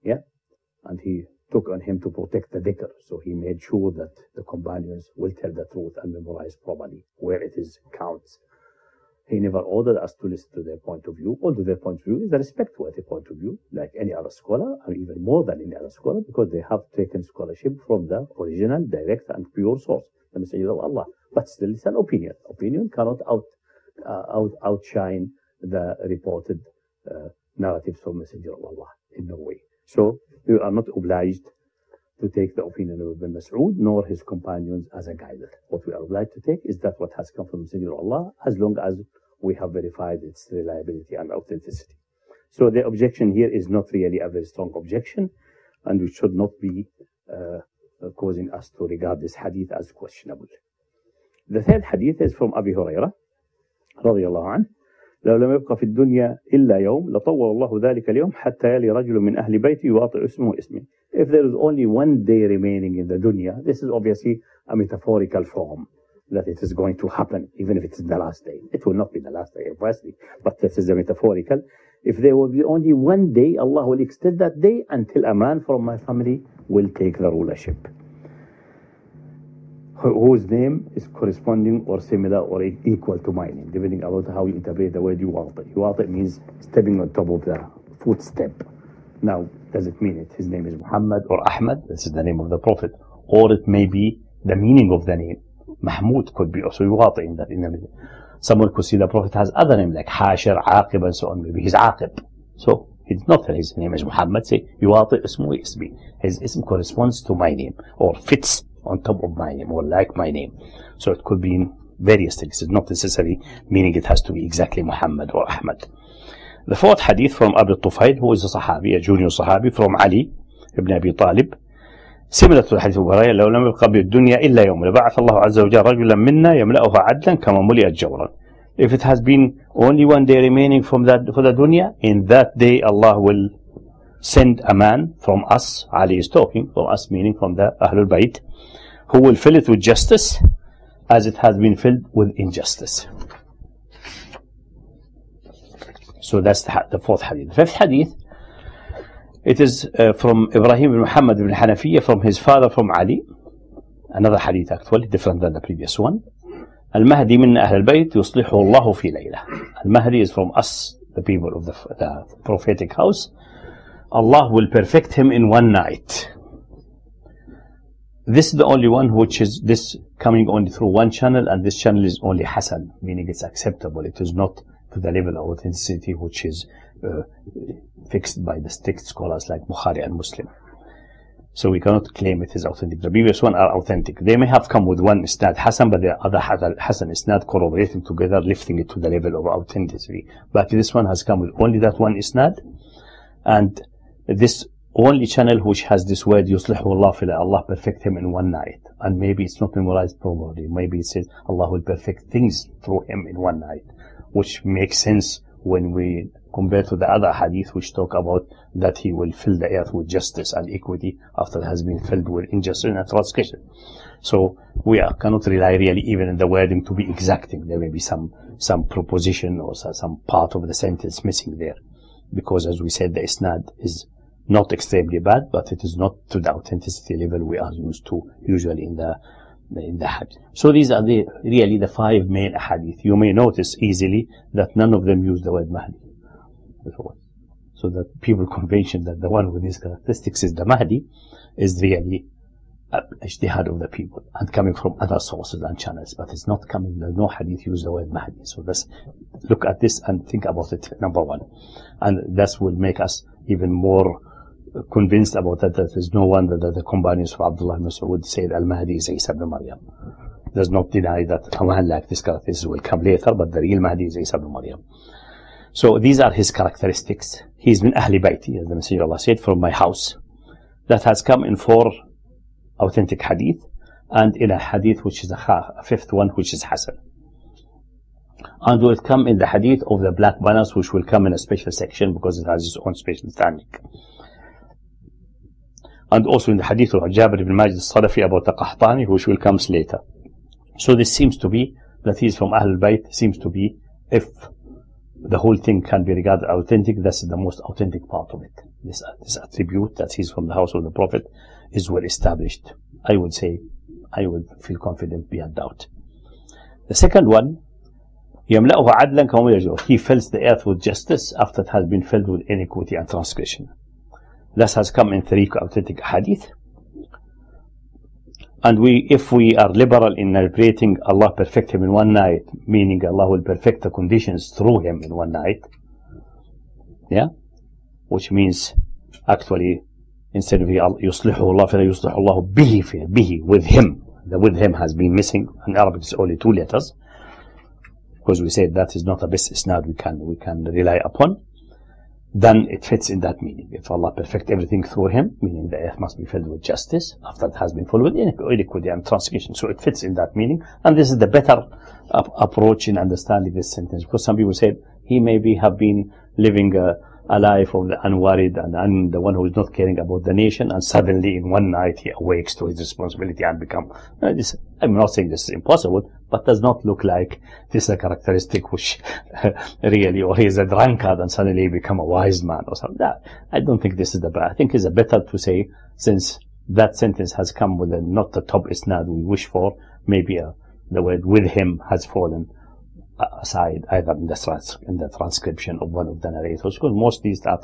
Yeah, and he took on him to protect the dhikr, so he made sure that the companions will tell the truth and memorize properly where it is counts. He never ordered us to listen to their point of view, although their point of view is a respectworthy point of view, like any other scholar, and even more than any other scholar, because they have taken scholarship from the original, direct, and pure source, the Messenger of Allah. But still, it's an opinion. Opinion cannot outshine the reported narratives from Messenger of Allah in no way. So we are not obliged to take the opinion of Ibn Mas'ud nor his companions as a guide. What we are obliged to take is that what has come from Messenger of Allah, as long as we have verified its reliability and authenticity. So the objection here is not really a very strong objection, and it should not be causing us to regard this hadith as questionable. The third hadith is from Abi Hurairah رضي الله عنه: لو لم يبقى في الدنيا إلا يوم لطول الله ذلك اليوم حتى يلي رجل من أهل بيتي يواطئ اسمه واسمي. If there is only one day remaining in the dunya, this is obviously a metaphorical form that it is going to happen, even if it is the last day. It will not be the last day, obviously, but this is the metaphorical. If there will be only one day, Allah will extend that day until a man from my family will take the rulership, whose name is corresponding or similar or equal to my name, depending about how you interpret the word yuwati. Yuwati means stepping on top of the footstep. Now, does it mean it? His name is Muhammad or Ahmad, this is the name of the Prophet, or it may be the meaning of the name. Mahmud could be also yuwati in that. Someone could see the Prophet has other names like Hashir, Aqib, and so on. Maybe he's Aqib. So it's not that his name is Muhammad. Say yuwati ismu ismi. His ism corresponds to my name or fits on top of my name or like my name. So it could be in various things. It's not necessarily meaning it has to be exactly Muhammad or Ahmad. The fourth hadith from Abu Tufayl, who is a Sahabi, a junior Sahabi, from Ali ibn Abi Talib, similar to the hadith of Hurairah: لو لم يبقى بالدنيا إلا يوم لبعث الله عز وجل رجلا منا يملأها عدلا كما ملئت جورا. If it has been only one day remaining for the dunya, in that day Allah will send a man from us. Ali is talking from us, meaning from the Ahlul Bayt, who will fill it with justice as it has been filled with injustice. So that's the fourth hadith. The fifth hadith, it is from Ibrahim ibn Muhammad ibn Hanafiya, from his father, from Ali. Another hadith actually, different than the previous one. Al Mahdi min Ahl al-Bayt yuslihu Allahu fi layla. Al Mahdi is from us, the people of the prophetic house. Allah will perfect him in one night. This is the only one which is this coming only through one channel, and this channel is only Hasan, meaning it's acceptable. It is not to the level of authenticity which is fixed by the strict scholars like Bukhari and Muslim. So we cannot claim it is authentic. The previous one are authentic. They may have come with one isnad Hasan, but the other Hasan isnad corroborating together, lifting it to the level of authenticity. But this one has come with only that one isnad, and this only channel which has this word yuslihu Allah fila, Allah perfect him in one night. And maybe it's not memorized properly. Maybe it says Allah will perfect things through him in one night, which makes sense when we compare to the other hadith which talk about that he will fill the earth with justice and equity after it has been filled with injustice and transgression. So we cannot rely really even in the wording to be exacting. There may be some proposition or some part of the sentence missing there, because as we said, the isnad is not extremely bad, but it is not to the authenticity level we are used to usually in the hadith. So these are really the five main hadith. You may notice easily that none of them use the word Mahdi. So that people convention that the one with these characteristics is the Mahdi is really ijtihad of the people and coming from other sources and channels, but it's not coming. There's no hadith use the word Mahdi. So let's look at this and think about it, number one, and that will make us even more convinced about that there is no wonder that the companions of Abdullah ibn Mas'ud said Al-Mahdi is Isa ibn Maryam. Does not deny that a man like this characteristics will come later, but the real Mahdi is Isa ibn Maryam. So these are his characteristics. He's min Ahli Bayti, as the Messenger of Allah said, from my house. That has come in 4 authentic hadith, and in a hadith which is a fifth one which is Hasan. And will come in the hadith of the black banners, which will come in a special section because it has its own special standing. And also in the hadith of Jabir ibn Majid al-Sadafi about the Qahtani, which will come later. So this seems to be that he is from Ahlul Bayt, seems to be, if the whole thing can be regarded authentic. That's the most authentic part of it. This attribute that he's from the house of the Prophet is well established. I would say, I would feel confident beyond doubt. The second one, يملأه عدلا كما يجوز. He fills the earth with justice after it has been filled with iniquity and transgression. This has come in 3 authentic hadith. And if we are liberal in narrating Allah perfect him in one night, meaning Allah will perfect the conditions through him in one night, yeah, which means actually instead of يصلحه الله فلا يصلح الله به with him. The with him has been missing. In Arabic it's only 2 letters, because we said that is not a best isnad we can rely upon. Then it fits in that meaning. If Allah perfect everything through him, meaning the earth must be filled with justice after it has been filled with iniquity and transgression. So it fits in that meaning. And this is the better approach in understanding this sentence. Because some people said he maybe have been living a life of the unworried and the one who is not caring about the nation, and suddenly in one night he awakes to his responsibility and become this. I'm not saying this is impossible, but does not look like this is a characteristic which really, or he is a drunkard and suddenly become a wise man or something. That, I don't think this is the best. I think it's better to say, since that sentence has come with not the top isnad we wish for, maybe the word with him has fallen aside either in the transcription of one of the narrators, because most of these are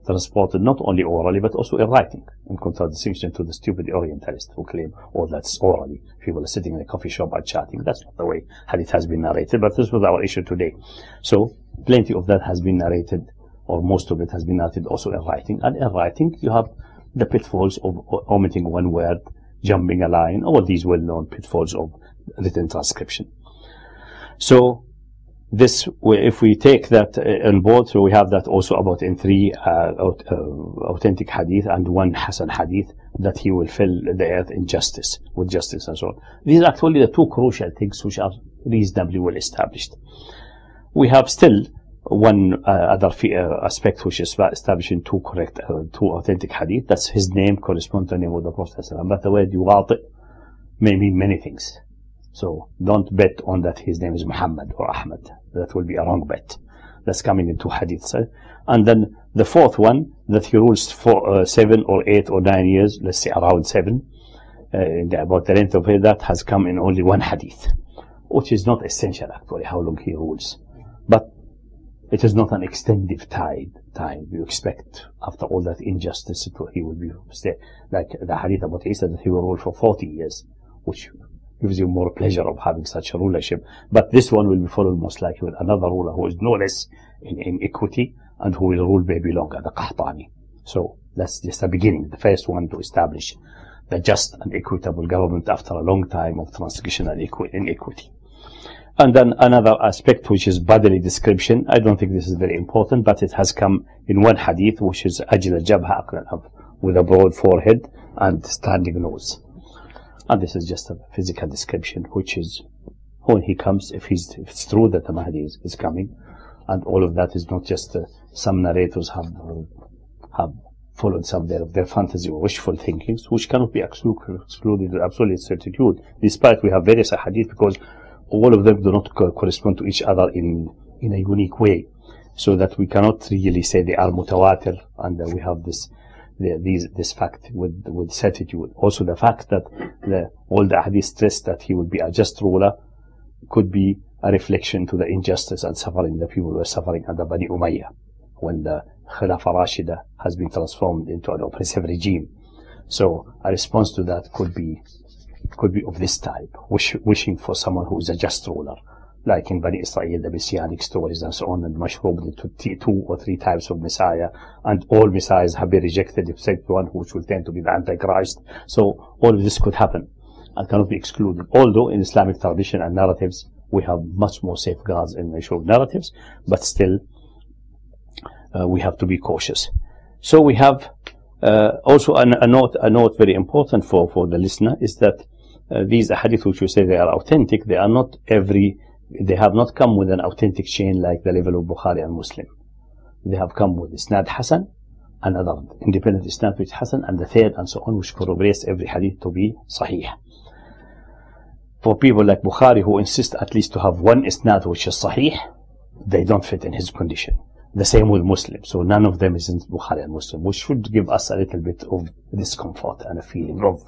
transported not only orally but also in writing, in contradistinction to the stupid Orientalists who claim all that's orally. People are sitting in a coffee shop and chatting. That's not the way hadith has been narrated, but this was our issue today. So plenty of that has been narrated, or most of it has been narrated also in writing, and in writing you have the pitfalls of omitting one word, jumping a line, all these well-known pitfalls of written transcription. So this, if we take that on board, so we have that also about in 3 authentic hadith and 1 Hasan hadith, that he will fill the earth in justice, with justice and so on. These are actually the 2 crucial things which are reasonably well established. We have still one other aspect which is established in 2 authentic hadith. That's his name corresponds to the name of the Prophet. But the word yuwati may mean many things. So don't bet on that his name is Muhammad or Ahmad. That will be a wrong bet. That's coming in 2 hadiths. And then the 4th one, that he rules for 7 or 8 or 9 years, let's say around 7, about the length of it, that has come in only 1 hadith, which is not essential actually, how long he rules. But it is not an extended time. You expect after all that injustice, he will be, like the hadith about Isa, that he will rule for 40 years, which gives you more pleasure of having such a rulership. But this one will be followed most likely with another ruler who is no less in equity and who will rule maybe longer, the Qahtani. So that's just the beginning, the first one to establish the just and equitable government after a long time of transgression and inequity. And then another aspect, which is bodily description. I don't think this is very important, but it has come in 1 hadith, which is ajil al-jabha, with a broad forehead and standing nose. And this is just a physical description, which is when he comes, if it's true that the Mahdi is coming, and all of that is not just some narrators have followed some of their fantasy or wishful thinkings, which cannot be excluded with absolute certitude, despite we have various hadith, because all of them do not correspond to each other in a unique way, so that we cannot really say they are mutawatir, and we have this fact with certitude. Also the fact that all the hadith stress that he will be a just ruler could be a reflection to the injustice and suffering the people were suffering under Bani Umayyah, when the Khilafah Rashida has been transformed into an oppressive regime. So a response to that could be of this type, wishing for someone who is a just ruler, like in Bani Israel, the messianic stories and so on, and mashroob into 2 or 3 types of Messiah, and all Messiahs have been rejected except one which will tend to be the Antichrist. So all of this could happen and cannot be excluded. Although in Islamic tradition and narratives, we have much more safeguards in the issue of narratives, but still we have to be cautious. So we have also a note very important for the listener is that these hadith which you say they are authentic, they have not come with an authentic chain like the level of Bukhari and Muslim. They have come with isnad Hasan, another independent isnad which is Hasan, and the third and so on, which corroborates every hadith to be sahih. For people like Bukhari who insist at least to have 1 isnad which is sahih, they don't fit in his condition. The same with Muslims. So none of them is in Bukhari and Muslim, which should give us a little bit of discomfort and a feeling of.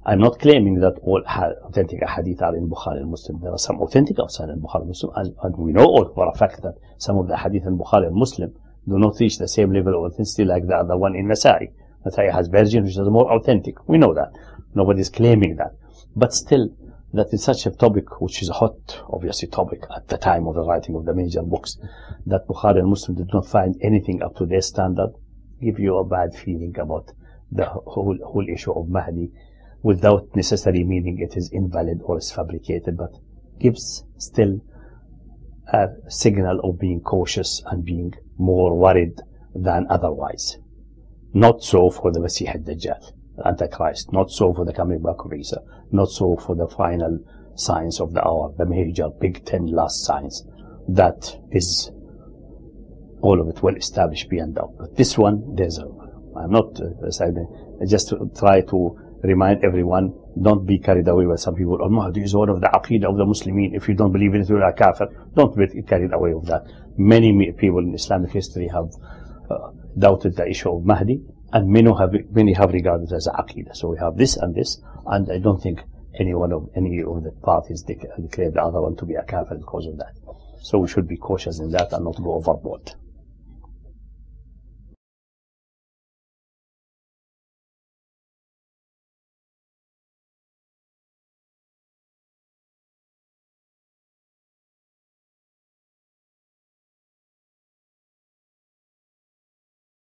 I'm not claiming that all authentic hadith are in Bukhari and Muslim. There are some authentic outside in Bukhari and Muslim, and we know all for a fact that some of the hadith in Bukhari and Muslim do not reach the same level of authenticity like the other one in Nasai. Nasai has version which is more authentic. We know that. Nobody is claiming that. But still, that is such a topic, which is a hot, obviously, topic at the time of the writing of the major books, that Bukhari and Muslim did not find anything up to their standard, give you a bad feeling about the whole issue of Mahdi, without necessarily meaning it is invalid or is fabricated, but gives still a signal of being cautious and being more worried than otherwise. Not so for the Masih al-Dajjal, Antichrist, not so for the coming back of Isa, not so for the final signs of the hour, the major Big 10 last signs. That is all of it well established beyond doubt. But this one, I'm not I just try to remind everyone, don't be carried away by some people. Al Mahdi is one of the Aqidah of the Muslimin. If you don't believe in it, you're a kafir. Don't be carried away with that. Many people in Islamic history have doubted the issue of Mahdi, and many have regarded it as a Aqidah. So we have this, and I don't think any of the parties declared the other one to be a kafir because of that. So we should be cautious in that and not go overboard.